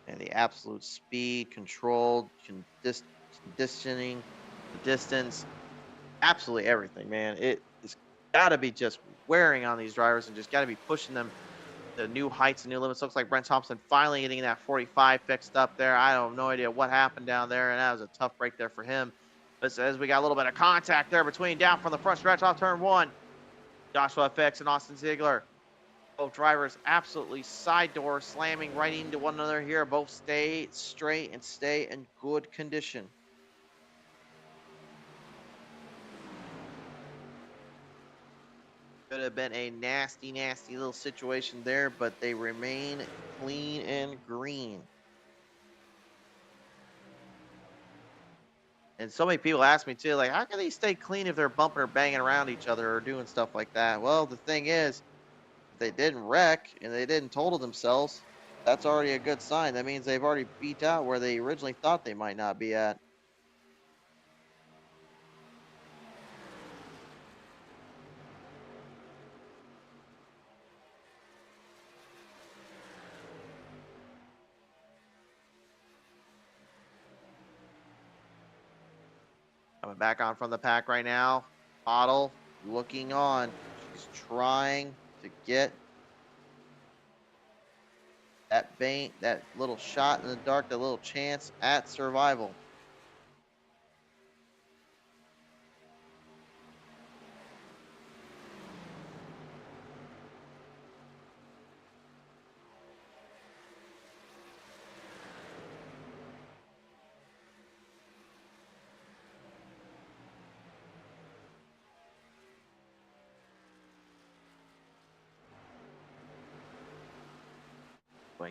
And the absolute speed, controlled, conditioning, the distance, absolutely everything, man. It's got to be just wearing on these drivers and just got to be pushing them to new heights and new limits. Looks like Brent Thompson finally getting that 45 fixed up there. I have no idea what happened down there, and that was a tough break there for him. But as we got a little bit of contact there between down from the front stretch off turn one, Joshua FX and Austin Ziegler. Both drivers absolutely side door slamming right into one another here. Both stay straight and stay in good condition. Could have been a nasty, nasty little situation there, but they remain clean and green. And so many people ask me too, like, how can they stay clean if they're bumping or banging around each other or doing stuff like that? Well, the thing is, they didn't wreck and they didn't total themselves, that's already a good sign. That means they've already beat out where they originally thought they might not be at. Coming back on from the pack right now. Otto looking on. She's trying to get that bait, that little shot in the dark, that little chance at survival.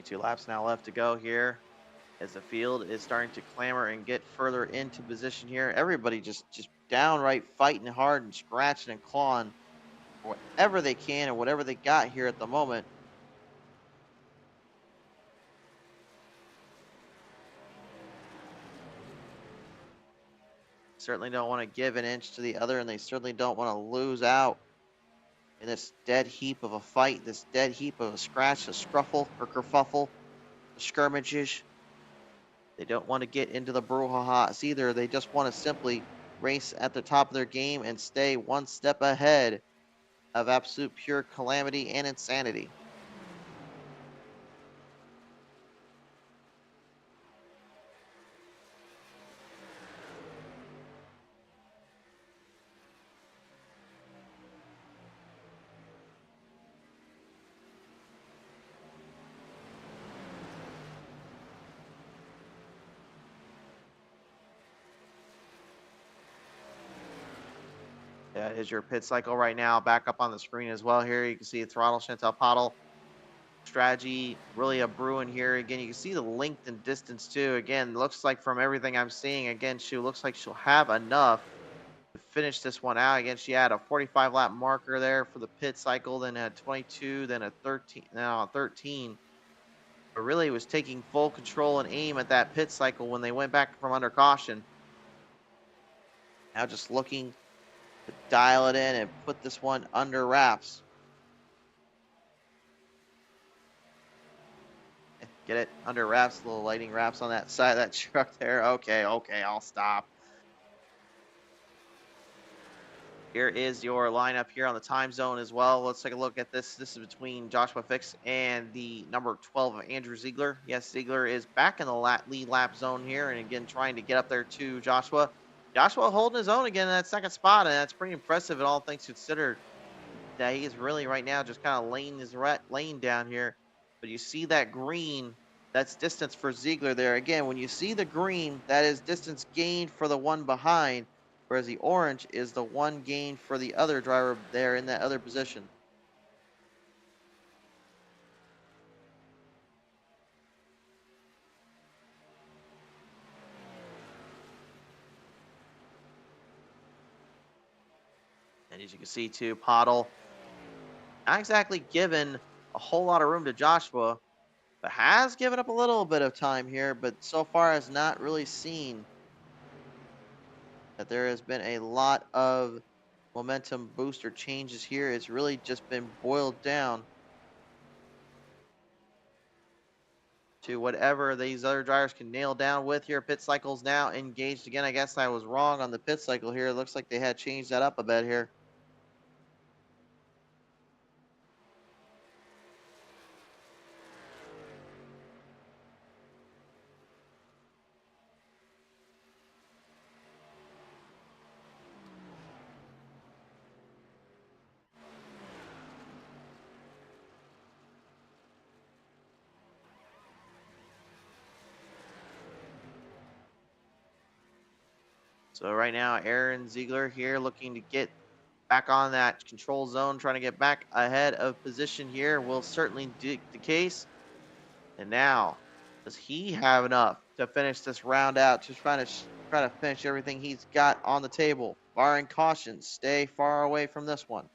Two laps now left to go here as the field is starting to clamor and get further into position here. Everybody just downright fighting hard and scratching and clawing for whatever they can and whatever they got here at the moment. Certainly don't want to give an inch to the other, and they certainly don't want to lose out in this dead heap of a fight, this dead heap of a scratch, a scruffle or kerfuffle, skirmishes. They don't want to get into the brouhahas either. They just want to simply race at the top of their game and stay one step ahead of absolute pure calamity and insanity. That is your pit cycle right now. Back up on the screen as well here. You can see throttle Chantal Paddle strategy really a brewing here. Again, you can see the length and distance too. Again, looks like from everything I'm seeing, again, she looks like she'll have enough to finish this one out. Again, she had a 45 lap marker there for the pit cycle, then a 22, then a 13, now a 13. But really was taking full control and aim at that pit cycle when they went back from under caution. Now just looking to dial it in and put this one under wraps. Get it under wraps, little lighting wraps on that side of that truck there. Okay, I'll stop. Here is your lineup here on the time zone as well. Let's take a look at this. This is between Joshua Fix and the number 12 of Andrew Ziegler. Yes, Ziegler is back in the lead lap zone here, and again trying to get up there to Joshua. Joshua holding his own again in that second spot, and that's pretty impressive in all things considered. That he is really right now just kind of laying his lane down here. But you see that green, that's distance for Ziegler there. Again, when you see the green, that is distance gained for the one behind, whereas the orange is the one gained for the other driver there in that other position. And as you can see too, Pottle not exactly given a whole lot of room to Joshua, but has given up a little bit of time here, but so far has not really seen that there has been a lot of momentum booster changes here. It's really just been boiled down to whatever these other drivers can nail down with here. Pit cycle's now engaged again. I guess I was wrong on the pit cycle here. It looks like they had changed that up a bit here. So right now, Aaron Ziegler here looking to get back on that control zone, trying to get back ahead of position here. Will certainly be the case. And now, does he have enough to finish this round out? Just trying to finish everything he's got on the table. Barring caution, stay far away from this one.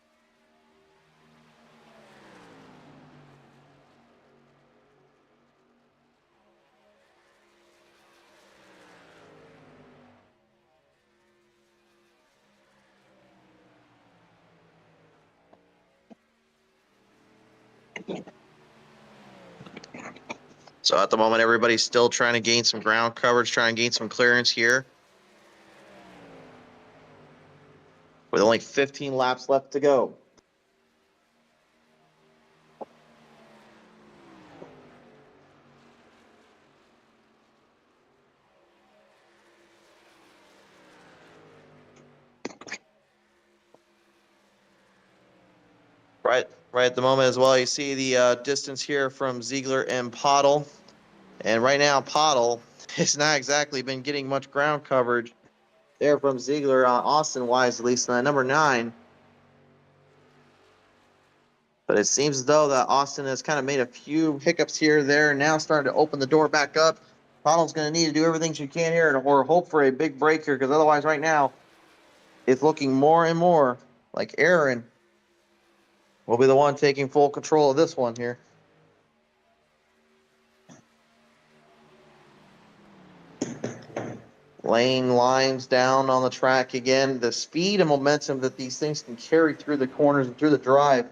So at the moment, everybody's still trying to gain some ground coverage, trying to gain some clearance here. With only 15 laps left to go. Right at the moment as well, you see the distance here from Ziegler and Pottle. And right now, Pottle has not exactly been getting much ground coverage there from Ziegler, Austin-wise, at least, number 9. But it seems as though that Austin has kind of made a few hiccups here there, and now starting to open the door back up. Pottle's going to need to do everything she can here or hope for a big break here, because otherwise right now it's looking more and more like Aaron will be the one taking full control of this one here. Laying lines down on the track again. The speed and momentum that these things can carry through the corners and through the drive,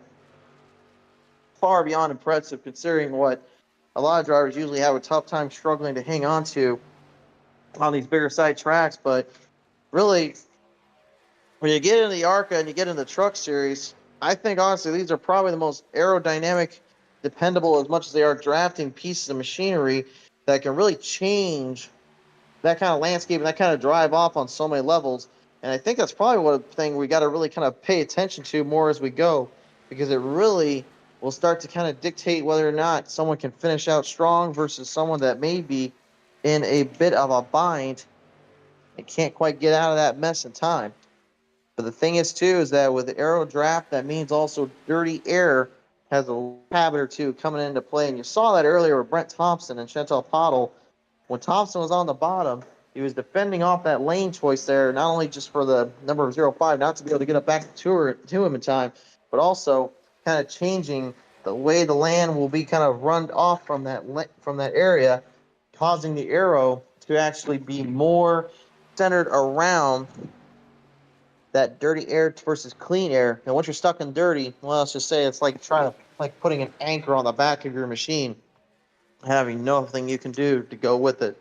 far beyond impressive considering what a lot of drivers usually have a tough time struggling to hang on to on these bigger side tracks. But really, when you get into the ARCA and you get into the Truck Series, I think honestly these are probably the most aerodynamic, dependable as much as they are drafting pieces of machinery that can really change that kind of landscape and that kind of drive off on so many levels. And I think that's probably one thing we got to really kind of pay attention to more as we go, because it really will start to kind of dictate whether or not someone can finish out strong versus someone that may be in a bit of a bind and can't quite get out of that mess in time. But the thing is, too, is that with the aero draft, that means also dirty air has a habit or two coming into play. And you saw that earlier with Brent Thompson and Chantal Pottle. When Thompson was on the bottom, he was defending off that lane choice there, not only just for the number of 05, not to be able to get it back to him in time, but also kind of changing the way the land will be kind of run off from that area, causing the arrow to actually be more centered around that dirty air versus clean air. And once you're stuck in dirty, well, let's just say it's like trying to like putting an anchor on the back of your machine, having nothing you can do to go with it.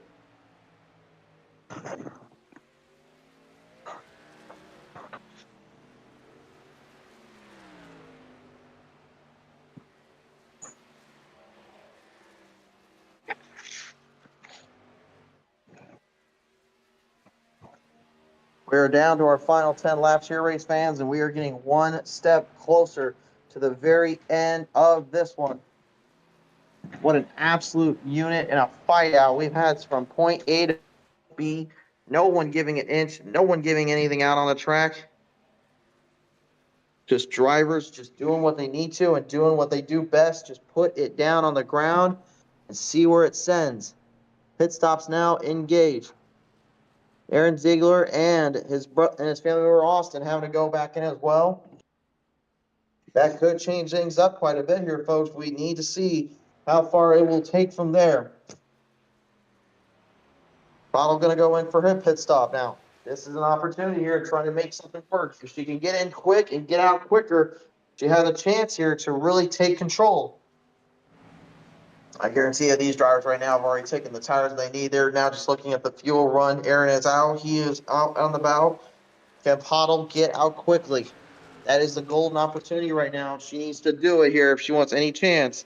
We're down to our final 10 laps here, race fans, and we are getting one step closer to the very end of this one. What an absolute unit and a fight out we've had from point A to B. No one giving an inch, no one giving anything out on the track. Just drivers just doing what they need to and doing what they do best. Just put it down on the ground and see where it sends. Pit stops now engaged. Aaron Ziegler and his family member Austin having to go back in as well. That could change things up quite a bit here, folks. We need to see how far it will take from there. Bottle going to go in for her pit stop now. This is an opportunity here to try to make something work. If she can get in quick and get out quicker, she has a chance here to really take control. I guarantee you these drivers right now have already taken the tires they need. They're now just looking at the fuel run. Aaron is out. He is out on the bow. Can Pottle get out quickly? That is the golden opportunity right now. She needs to do it here if she wants any chance.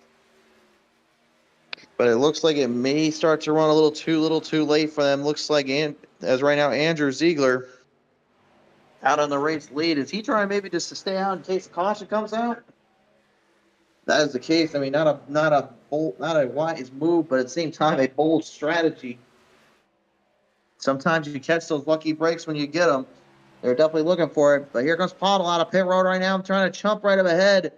But it looks like it may start to run a little too late for them. Looks like, as right now, Andrew Ziegler out on the race lead. Is he trying maybe just to stay out in case the caution comes out? That is the case. I mean, not a wise move, but at the same time, a bold strategy. Sometimes you catch those lucky breaks when you get them. They're definitely looking for it. But here comes Pottle out of pit road right now. I'm trying to chump right up ahead.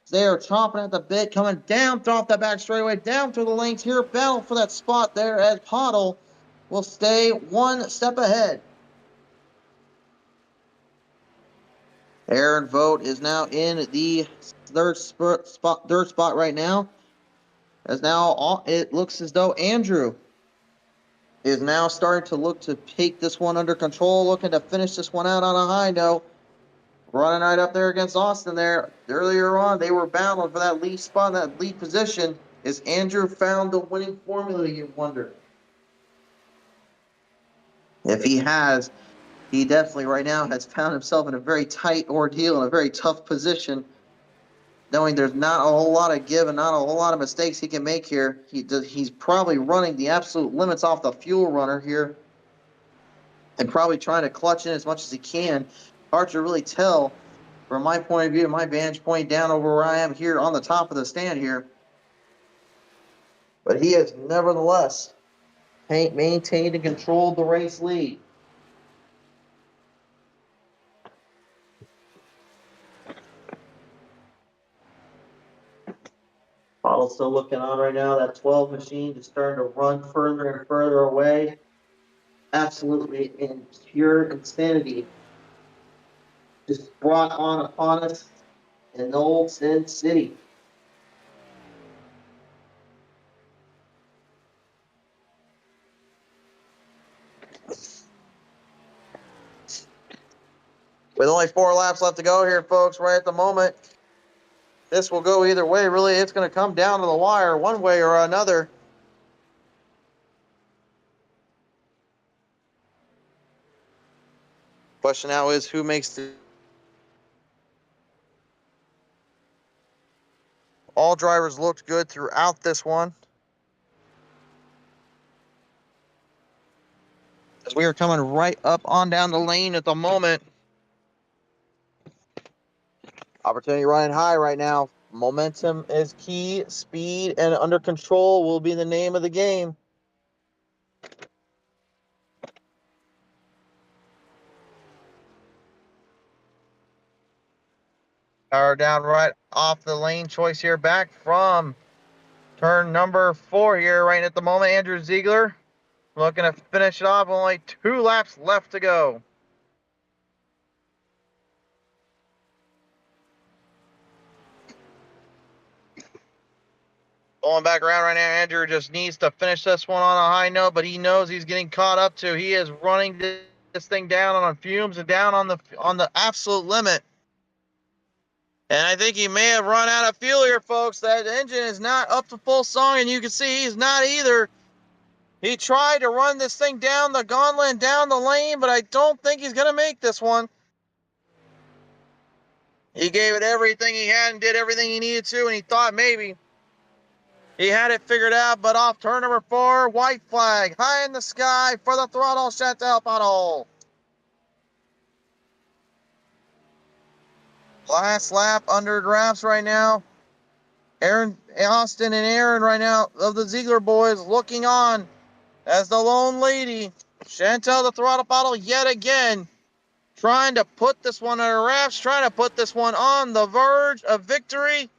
They are chomping at the bit, coming down off the back straightaway, down through the lanes here. Battle for that spot there as Pottle will stay one step ahead. Aaron Vogt is now in the third spot right now. As now it looks as though Andrew is now starting to look to take this one under control, looking to finish this one out on a high note. Running right up there against Austin there. Earlier on, they were battling for that lead spot, that lead position. Is Andrew found the winning formula, you wonder? If he has, he definitely right now has found himself in a very tight ordeal, in a very tough position, knowing there's not a whole lot of give and not a whole lot of mistakes he can make here. He's probably running the absolute limits off the fuel runner here and probably trying to clutch in as much as he can. Hard to really tell from my point of view, my vantage point down over where I am here on the top of the stand here. But he has nevertheless maintained and controlled the race lead. Bottle's still looking on right now. That 12 machine is starting to run further and further away. Absolutely in pure insanity. Just brought on upon us in Old Sin City. With only 4 laps left to go here, folks, right at the moment, this will go either way. Really, it's going to come down to the wire one way or another. Question now is who makes the. All drivers looked good throughout this one. As we are coming right up on down the lane at the moment. Opportunity running high right now. Momentum is key. Speed and under control will be the name of the game. Power down right off the lane choice here, back from turn number 4 here right at the moment. Andrew Ziegler looking to finish it off. Only 2 laps left to go. Going back around right now, Andrew just needs to finish this one on a high note, but he knows he's getting caught up to. He is running this thing down on fumes and down on the absolute limit. And I think he may have run out of fuel here, folks. That engine is not up to full song, and you can see he's not either. He tried to run this thing down the gauntlet and down the lane, but I don't think he's going to make this one. He gave it everything he had and did everything he needed to, and he thought maybe he had it figured out, but off turn number 4, white flag, high in the sky for the throttle Chantel Puddle. Last lap under wraps right now. Austin and Aaron right now of the Ziegler boys looking on as the lone lady, Chantel the throttle bottle yet again, trying to put this one under wraps, trying to put this one on the verge of victory.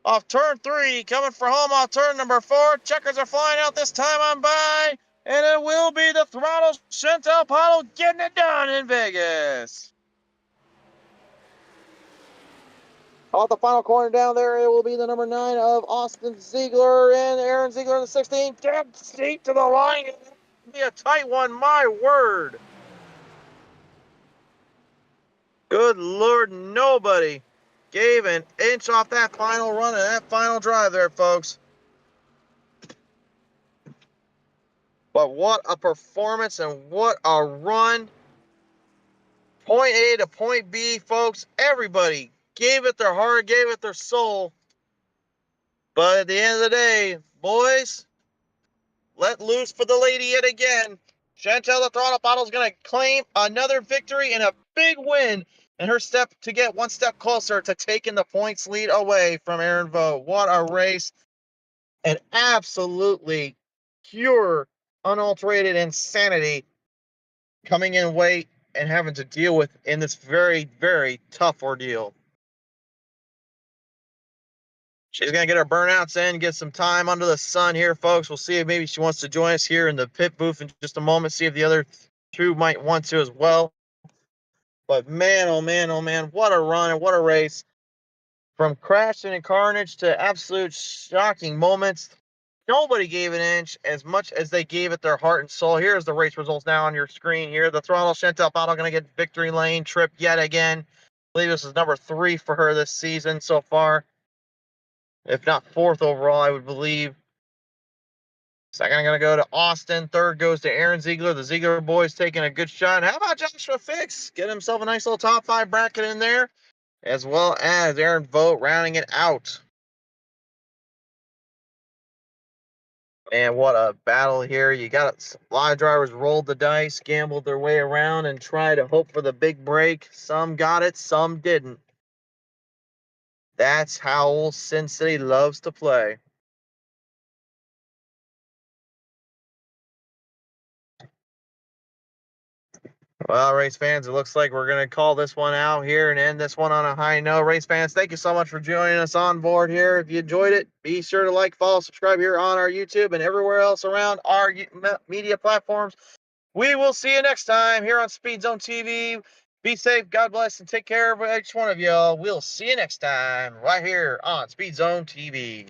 Off turn 3, coming for home off turn number 4. Checkers are flying out this time on by, and it will be the throttle Chantel Bottle getting it done in Vegas. Off the final corner down there, it will be the number 9 of Austin Ziegler and Aaron Ziegler in the 16. Dead steep to the line. It'll be a tight one, my word. Good Lord, nobody gave an inch off that final run and that final drive there, folks. But what a performance and what a run. Point A to point B, folks. Everybody gave it their heart, gave it their soul. But at the end of the day, boys, let loose for the lady yet again. Chantel the throttle bottle is going to claim another victory and a big win in her step to get one step closer to taking the points lead away from Aaron Vogt. What a race. And absolutely pure, unalterated insanity coming in late and having to deal with in this very, very tough ordeal. She's going to get her burnouts in, get some time under the sun here, folks. We'll see if maybe she wants to join us here in the pit booth in just a moment, see if the other 2 might want to as well. But man, oh man, oh man, what a run and what a race. From crashing and carnage to absolute shocking moments. Nobody gave an inch as much as they gave it their heart and soul. Here's the race results now on your screen here. The throttle Chantel Bottle going to get victory lane trip yet again. I believe this is number 3 for her this season so far. If not 4th overall, I would believe. Second, going to go to Austin. Third goes to Aaron Ziegler. The Ziegler boys taking a good shot. How about Joshua Fix? Get himself a nice little top 5 bracket in there, as well as Aaron Vogt rounding it out. And what a battle here. You got a lot of drivers rolled the dice, gambled their way around, and tried to hope for the big break. Some got it, some didn't. That's how old Sin City loves to play. Well, race fans, it looks like we're going to call this one out here and end this one on a high note. Race fans, thank you so much for joining us on board here. If you enjoyed it, be sure to like, follow, subscribe here on our YouTube and everywhere else around our media platforms. We will see you next time here on Speed Zone TV. Be safe, God bless, and take care of each one of y'all. We'll see you next time right here on Speed Zone TV.